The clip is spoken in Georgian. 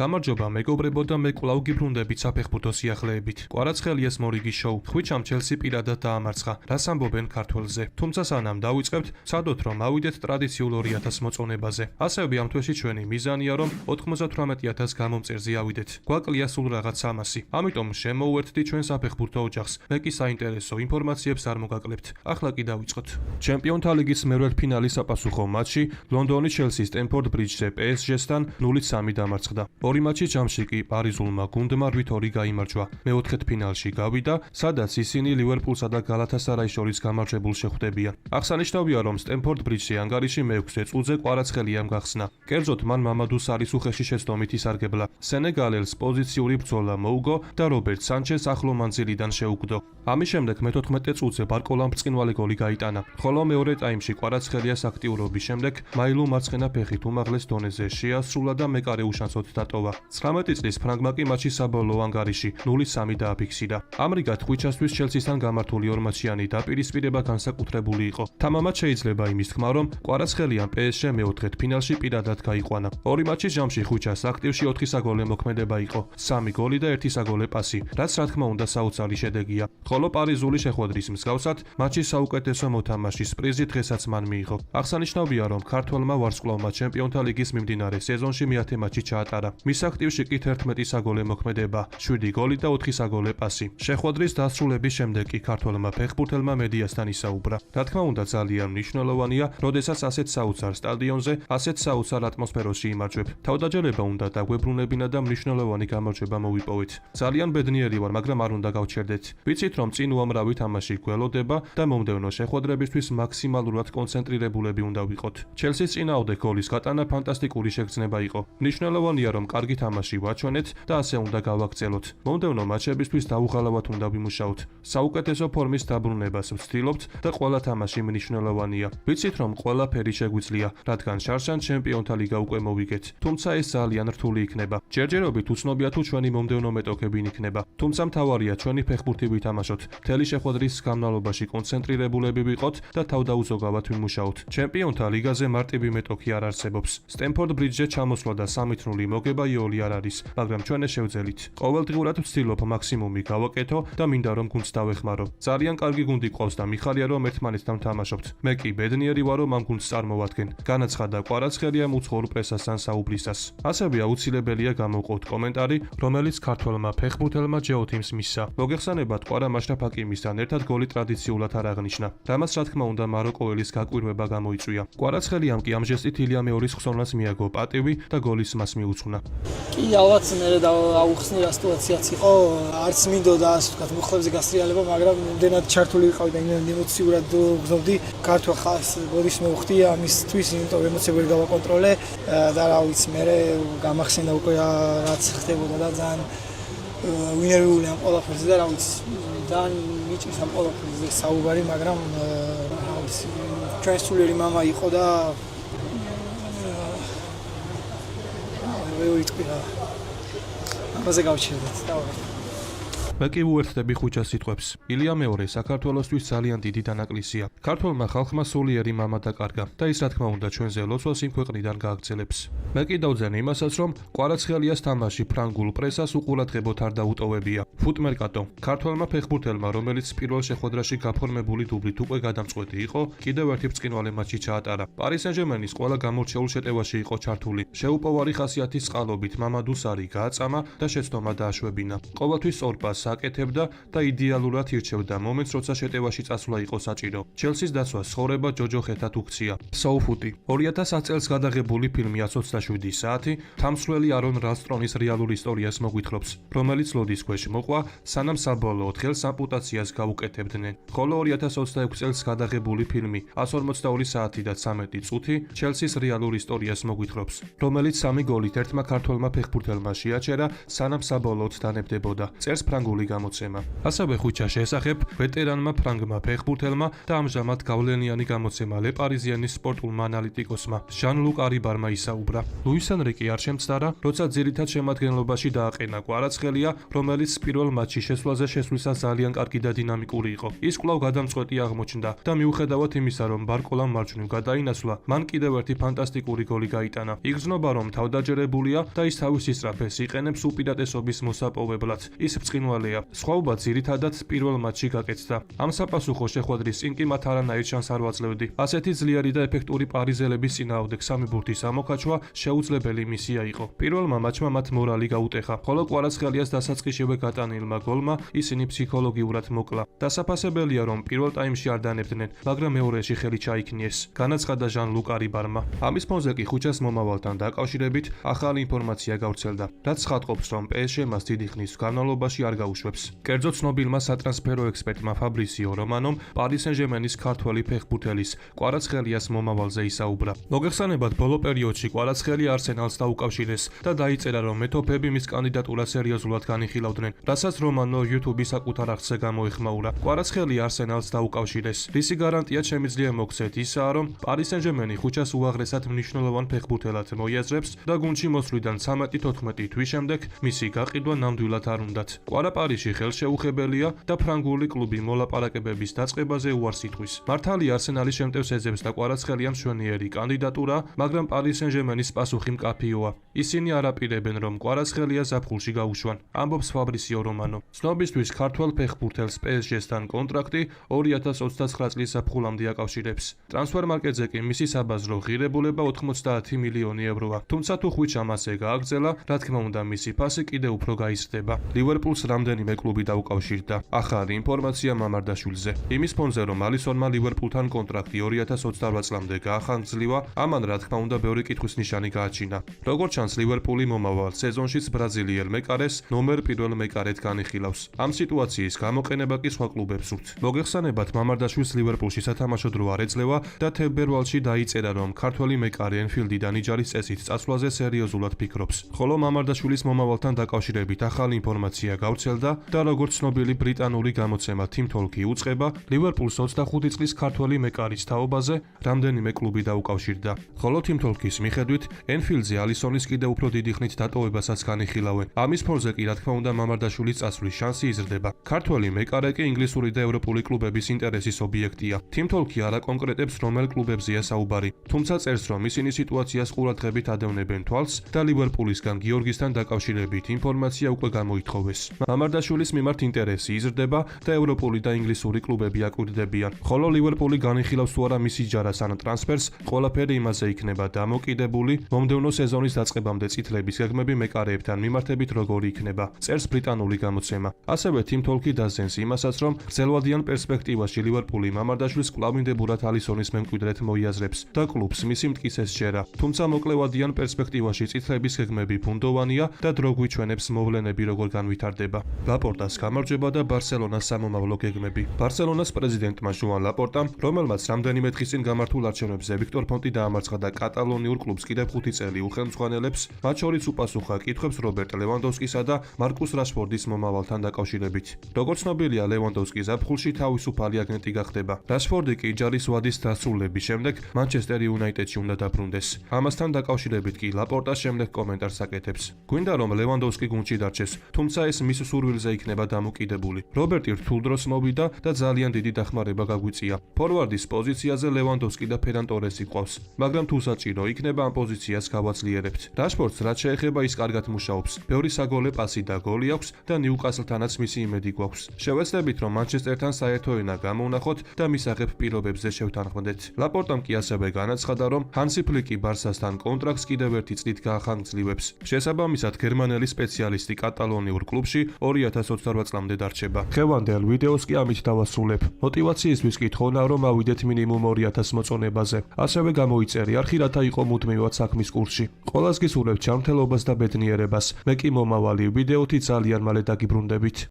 გამარჯობა მეგობრებო და მე კვლავ გიბრუნდებით საფეხბურთო სიახლეებით. კვარაცხელიას მორიგი შოუ. ხვიჩამ ჩელსი პირადად დაამარცხა. რას ამბობენ ქართველზე? თუმცა სანამ დავიწყებთ, ვცადოთ რომ ავიდეთ ტრადიციულ 2000 მოწონებაზე. ასევე ამ თვეში ჩვენი მიზანია რომ 98,000 გამომწერზე ავიდეთ. გვაკლია სულ რაღაც 300. ამიტომ შემოუერთდით ჩვენ საფეხბურთო ოჯახს. მე კი საინტერესო ინფორმაციებს არ მოგაკლებთ. ახლა კი დავიწყოთ. ჩემპიონთა ლიგის მერვედფინალის საპასუხო მატჩი ლონდონის ჩელსის სტენფორდ ბრიჯზე PSG-სთან 0-3 დამარცხდა. ორი მატჩი ჯამში კი პარიზულმა გუნდმა 8-2 გაიმარჯვა. მეოთხედფინალში გავიდა, სადაც ისინი ლივერპულსა და გალათასარაის შორის გამარჯვებულ შეხვდებიან. აღსანიშნავია, რომ სტენფორდ ბრიჯზე ანგარიში მე-6 წუთზე კვარაცხელიამ გახსნა. კერძოდ მან მამადუ სარის უხეში შეცდომით ისარგებლა. სენეგალელს პოზიციური ბრძოლა მოუგო და რობერტ სანჩეს ახლო მანძილიდან შეუგდო. ამის შემდეგ მე-14 წუთზე ბარკოლამ ბრწყინვალე გოლი გაიტანა, ხოლო მეორე ტაიმში კვარაცხელიას აქტიურობის შემდეგ მაილუ მარცხენა ფეხით უმაღლეს დონეზე შეასრულა და მეკარე უშანსოდ დატოვა. 19 წლის ფრანგმა კი მატჩის საბოლოო ანგარიში 0-3 დააფიქსირა. ამრიგად ხვიჩასთვის ჩელსისთან გამართული ორმატჩიანი დაპირისპირება განსაკუთრებული იყო. თამამად შეიძლება იმის თქმა, რომ კვარაცხელიამ PSG მეოთხედფინალში პირადად გაიყვანა. ორი მატჩის ჯამში ხვიჩას აქტივში 4 საგოლე მოქმედება იყო, 3 გოლი და 1 საგოლე პასი, რაც რა თქმა უნდა საოცარი შედეგია. ხოლო პარიზული შეხვედრის მსგავსად მატჩის საუკეთესო მოთამაშის პრიზი დღესაც მან მიიღო. აღსანიშნავია, რომ ქართველმა ვარსკვლავმა ჩემპიონთა ლიგის მიმდინარე სეზონში მე-10 მატჩი ჩაატარა. მის აქტივში კი 11 საგოლე მოქმედება, 7 გოლი და 4 საგოლე პასი. შეხვედრის დასრულების შემდეგ კი ქართველმა ფეხბურთელმა მედიასთან ისაუბრა. რა თქმა უნდა, ძალიან მნიშვნელოვანია, როდესაც ასეთ საოცარ სტადიონზე, ასეთ საოცარ ატმოსფეროში იმარჯვებ. თავდაჯერება უნდა დაგვებრუნებინა და მნიშვნელოვანი გამარჯვება მოვიპოვეთ. ძალიან ბედნიერი ვარ, მაგრამ არ უნდა გავჩერდეთ. ვიცით, რომ წინ უამრავი თამაში გველოდება და მომდევნო შეხვედრებისთვის მაქსიმალურად კონცენტრირებულები უნდა ვიყოთ. ჩელსის წინააღმდეგ გოლის გატანა ფანტასტიკური შეგრძნება იყო. მნიშვნელოვანია, რომ კარგი თამაში ვაჩვენეთ და ასე უნდა გავაგრძელოთ. მომდევნო მატჩებისთვის დაუღალავად უნდა ვიმუშაოთ. საუკეთესო ფორმის დაბრუნებას ვცდილობთ და ყველა თამაში მნიშვნელოვანია. ვიცით, რომ ყველაფერი შეგვიძლია, რადგან შარშან ჩემპიონთა ლიგა უკვე მოვიგეთ. თუმცა ეს ძალიან რთული იქნება. ჯერჯერობით უცნობია თუ ჩვენი მომდევნო მეტოქები იქნება. თუმცა მთავარია ჩვენი ფეხბურთი ვითამაშოთ. მთელი შეხვედრის გამნალობაში კონცენტრირებულები ვიყოთ და თავდაუზოგავად ვიმუშაოთ. ჩემპიონთა ლიგაზე მარტივი მეტოქი არ არსებობს. სტენფორდ ბრიჯზე ჩამოსვლა და 3-0 მოგება იოლი არ არის, მაგრამ ჩვენ ეს შევძელით. ყოველდღიურად ვცდილობ მაქსიმუმი გავაკეთო და მინდა რომ გუნდს დავეხმარო. ძალიან კარგი გუნდი ყავს და მიხარია რომ ერთმანეთთან ვთამაშობთ. მე კი ბედნიერი ვარ რომ ამ გუნდს წარმოვადგენ. განაცხადა კვარაცხელიამ უცხოურ პრესასთან საუბრისას. ასევე აუცილებელია გამოვყოთ კომენტარი, რომელიც ქართველმა ფეხბურთელმა ჯეოთიმს მისცა. მოგეხსენებათ, კვარა მაშრაფ ჰაკიმისთან ერთად გოლი ტრადიციულად არ აღნიშნა. რამაც რა თქმა უნდა მაროკოელის გაკვირვება გამოიწვია. კვარაცხელიამ კი ამ ჟესტით ილია მეორის ხსოვნას მიაგო პატივი და გოლის მას მიუძღვნა. კი, ალბათ მე დაუხსნი რა სიტუაციაც იყო, არც მინდოდა ასე ვთქვათ მოხლებზე გასრიალება, მაგრამ იმდენად ჩართული ვიყავი და იმდენად ემოციურად გზნობდი. ქართულ ხალხს გოლის მოვხდი ამისთვის, იმიტომ ემოციები ვერ გავაკონტროლე და რა ვიცი, მე გამახსენდა უკვე რაც ხდებოდა და ძალიან ვინერვიული ამ ყველაფერზე და რა ვიცი, ძალიან მიჭირს ამ ყველაფერზე საუბარი, მაგრამ რა ვიცი, ჩვენი სულიერი მამა იყო და ვიტყვი რა. ამაზე გავჩერდეთ და მე კი უერთდები ხვიჩას სიტყვებს. ილია მეორე საქართველოსთვის ძალიან დიდი დანაკლისია. ქართველმა ხალხმა სულიერი მამა დაკარგა და ის რა თქმა უნდა ჩვენზე ლოცვას იმ ქვეყნიდან გააგრძელებს. მე კი დავძენ იმასაც, რომ კვარაცხელიას თამაში ფრანგულ პრესას უყურადღებოთ არ დაუტოვებია. ფუტმერკატო. ქართველმა ფეხბურთელმა, რომელიც პირველ შეხვედრაში გაფორმებული დუბლით უკვე გადამწყვეტი იყო, კიდევ ერთი ბრწყინვალე მატჩი ჩაატარა. პარი სენ-ჟერმენის ყველა გამორჩეულ შეტევაში იყო ჩართული. შეუპოვარი ხასიათის წყალობით მამადუ სარი გააწამა და შეცდომა დააშვებინა. ყოველთვის ორ პასს აკეთებდა და იდეალურად ირჩევდა მომენტს, როცა შეტევაში წასვლა იყო საჭირო. ჩელსის დაცვას ცხოვრება ჯოჯოხეთად უქცია. სოუფუტი. 2010 წელს გადაღებული ფილმი 127 საათი თამსვლელი არონ რალსტრონის რეალურ ისტორიას მოგვითხრობს, რომელიც ლოდის ქვეშ მოყვა, სანამ საბოლოოდ ხელს ამპუტაციას გაუკეთებდნენ. ხოლო 2026 წელს გადაღებული ფილმი 142 საათი და 13 წუთი ჩელსის რეალურ ისტორიას მოგვითხრობს, რომელიც 3 გოლით ერთმა ქართველმა ფეხბურთელმა შეაჩერა, სანამ საბოლოოდ დანებდებოდა. წერს ფრანგული პარტიული გამოცემა. ასევე ხვიჩა შესახებ ვეტერანმა ფრანგმა ფეხბურთელმა და ამჟამად გავლენიანი გამოცემა ლე პარიზიანის სპორტულმა ანალიტიკოსმა ჟან-ლუკ არიბარმა ისაუბრა. ლუის ენრიკე არ შემცდარა, როცა ძირითად შემადგენლობაში დააყენა კვარაცხელია, რომელიც პირველ მატჩში შესვლაზე შესვლისას ძალიან კარგი და დინამიკური იყო. ის კვლავ გადამწყვეტი აღმოჩნდა და მიუხედავად იმისა, რომ ბარკოლამ მარჯვნივ გადაინაცვლა, მან კიდევ ერთი ფანტასტიკური გოლი გაიტანა. იგრძნობა, რომ თავდაჯერებულია და ის თავის სისწრაფეს იყენებს უპირატესობის მოსაპოვებლად. ის ბრწყინვალეა. სხვაობა ძირითადად პირველ მატჩში გაკეთდა. ამ საპასუხო შეხვედრის წინ კი მათ არანაირ შანსს არ ვაძლევდი. ასეთი ძლიერი და ეფექტური პარიზელების წინააღმდეგ სამი ბურთის ამოქაჩვა შეუძლებელი მისია იყო. პირველმა მატჩმა მათ მორალი გაუტეხა, ხოლო კვარაცხელიას დასაწყისშივე გატანილმა გოლმა ისინი ფსიქოლოგიურად მოკლა. დასაფასებელია, რომ პირველ ტაიმში არ დანებდნენ, მაგრამ მეორეში ხელი ჩაიქნიეს. განაცხადა ჟან-ლუკ არიბარმა. ამის ფონზე კი ხუჩას მომავალთან დაკავშირებით ახალი ინფორმაცია გავრცელდა, რაც ხატყობს, რომ PSG მას დიდი ხნის განმავლობაში არ გაუშვებს. კერძო ცნობილმა სატრანსფერო ექსპერტმა ფაბრისიო რომანომ პარი სენ-ჟერმენის ქართველი ფეხბურთელის კვარაცხელიას მომავალზე ისაუბრა. მოგეხსენებათ, ბოლო პერიოდში კვარაცხელია არსენალს დაუკავშირეს და დაიწერა, რომ მეტოფები მის კანდიდატურას სერიოზულად განიხილავდნენ, რასაც რომანო YouTube-ის საკუთარ არხზე გამოეხმაურა. კვარაცხელია არსენალს დაუკავშირეს. რისი გარანტია შემიძლია მოგცეთ ისაა, რომ პარი სენ-ჟერმენი ხუჩას უაღრესად მნიშვნელოვან ფეხბურთელად მოიაზრებს და გუნდში მოსვლიდან 13-14 თვის შემდეგ მისი გაყიდვა ნამდვილად არ უნდათ. კვარა პარიზში ხელშეუხებელია და ფრანგული კლუბი მოლაპარაკებების დაწყებაზე უარს ითქვის. მართალია არსენალის შემტევს ეძებს და კვარაცხელია მშვენიერი კანდიდატურა, მაგრამ პარი სენ-ჟერმენის პასუხი მკაფიოა. ისინი არ აპირებენ, რომ კვარაცხელია ზაფხულში გაუშვან, ამბობს ფაბრისიო რომანო. ცნობისთვის ქართველ ფეხბურთელს PSG-სთან კონტრაქტი 2029 წლის ზაფხულამდე აკავშირებს. ტრანსფერმარკეტზე კი მისი საბაზრო ღირებულება 90 მილიონი ევროა. თუმცა თუ ხვიჩამ ასე გააგრძელა, რა თქმა უნდა მისი ფასი კიდევ უფრო გაიზრდება. ლივერპულს რამდენიმე კლუბი დაუკავშირდა. ახალი ინფორმაცია მამარდაშვილზე. იმის ფონზე, რომ ალისონმა ლივერპულთან კონტრაქტი 2028 წლამდე გაახანგრძლივა, ამან რა თქმა უნდა ბევრი კითხვის ნიშანი გააჩინა. როგორც ჩანს, ლივერპული მომავალ სეზონშიც ბრაზილიელ მეკარეს ნომერ პირველ მეკარედ განიხილავს. ამ სიტუაციის გამოყენება კი სხვა კლუბებს სურთ. მოგეხსენებათ, მამარდაშვილს ლივერპულში სათამაშო დრო არ ეძლევა და თებერვალში დაიწერა, რომ ქართველი მეკარე ენფილდიდან იჯარის წესით წასვლაზე სერიოზულად ფიქრობს. ხოლო მამარდაშვილის მომავალთან დაკავშირებით ახალი ინფორმაცია გავრცელდა და როგორც ცნობილი ბრიტანული გამოცემა Team Talk-ი უწყება, ლივერპულს 25 წლის ქართველი მეკარის თაობაზე რამდენიმე კლუბი დაუკავშირდა. ხოლო Team Talk-ის მიხედვით, ენფილდზე ალისონის კიდევ უფრო დიდი ხნით დატოვებასაც განიხილავენ. ამის ფონზე კი რა თქმა უნდა მამარდაშვილის წასვლის შანსი იზრდება. ქართველი მეკარე კი ინგლისური და ევროპული კლუბების ინტერესის ობიექტია. Team Talk-ი არ აკონკრეტებს რომელ კლუბებზეა საუბარი, თუმცა წერს, რომ ისინი სიტუაციას ყურადღებით ადევნებენ თვალს და ლივერპულისგან გიორგისთან დაკავშირებით ინფორმაცია უკვე გამოითხოვეს. მამარდაშვილის მიმართ ინტერესი იზრდება და ევროპული და ინგლისური კლუბები აკვირდებიან. ხოლო ლივერპული განიხილავს თუ არა მისი ჯარას ან ტრანსფერს, ყველაფერი იმაზე იქნება დამოკიდებული, მომდევნო სეზონის დაწყებამდე წითლების გეგმები მეკარეებთან მიმართებით როგორი იქნება, წერს ბრიტანული გამოცემა. ასევე Team Talk-ი დასძენს იმასაც, რომ გრძელვადიან პერსპექტივაში ლივერპული მამარდაშვილს კვლავინდებურად ალისონის მემკვიდრედ მოიაზრებს და კლუბს მისი მტკიცეს სჯერა. თუმცა მოკლევადიან პერსპექტივაში წითლების გეგმები ბუნდოვანია და დრო გვიჩვენებს მოვლენები როგორ განვითარდება. ლაპორტას გამარჯვება და ბარსელონას სამომავლო გეგმები. ბარსელონას პრეზიდენტმა ჟუან ლაპორტამ, რომელმაც რამდენიმე დღის წინ გამართულ არჩევნებზე ვიქტორ ფონტი დაამარცხა და კატალონიურ კლუბს კიდევ 5 წელი უხელმძღვანელებს, მათ შორის უპასუხა კითხვებს რობერტ ლევანდოვსკისა და მარკუს რაშფორდის მომავალთან დაკავშირებით. როგორც ცნობილია, ლევანდოვსკი ზაფხულში თავისუფალი აგენტი გახდება. რაშფორდი კი ჯარის ვადის დასრულების შემდეგ მანჩესტერ იუნაიტედში უნდა დაბრუნდეს. ამასთან დაკავშირებით კი ლაპორტა შემდეგ კომენტარს აკეთებს. გვინდა რომ ლევანდოვსკი გუნდში დარჩეს, თუმცა ეს მის სურვილზე იქნება დამოკიდებული. რობერტი რთულ დროს მოვიდა და ძალიან დიდი დახმარება გაგვიწია. ფორვარდის პოზიციაზე ლევანდოვსკი და ფერან ტორესი ყავს, მაგრამ თუ საჭირო იქნება ამ პოზიციას გავაძლიერებთ. რაშფორდს რაც შეეხება ის კარგად მუშაობს. ბევრი საგოლე პასი და გოლი აქვს და ნიუკასლთანაც მისი იმედი გვაქვს. შევეცდებით რომ მანჩესტერთან საერთო ენა გამოვნახოთ და მისაღებ პირობებზე შევთანხმდეთ. ლაპორტამ კი ასევე განაცხადა, რომ ჰანსი ფლიკი ბარსასთან კონტრაქტს კიდევ ერთი წლით გაახანგრძლივებს. შესაბამისად, გერმანელი სპეციალისტი კატალონიურ კლუბში 2028 წლამდე დარჩება. ხევანდელ ვიდეოს კი ამით დავასრულებ. მოტივაციისთვის კი თხოვნა, რომ ავიდეთ მინიმუმ 2000 მოწონებაზე. ასევე გამოიწერი არხი, რათა იყო მუდმივად საქმის კურსში. ყველას გისურვებთ ჯანმრთელობას და ბედნიერებას. მე კი მომავალი ვიდეოთი ძალიან მალე დაგიბრუნდებით.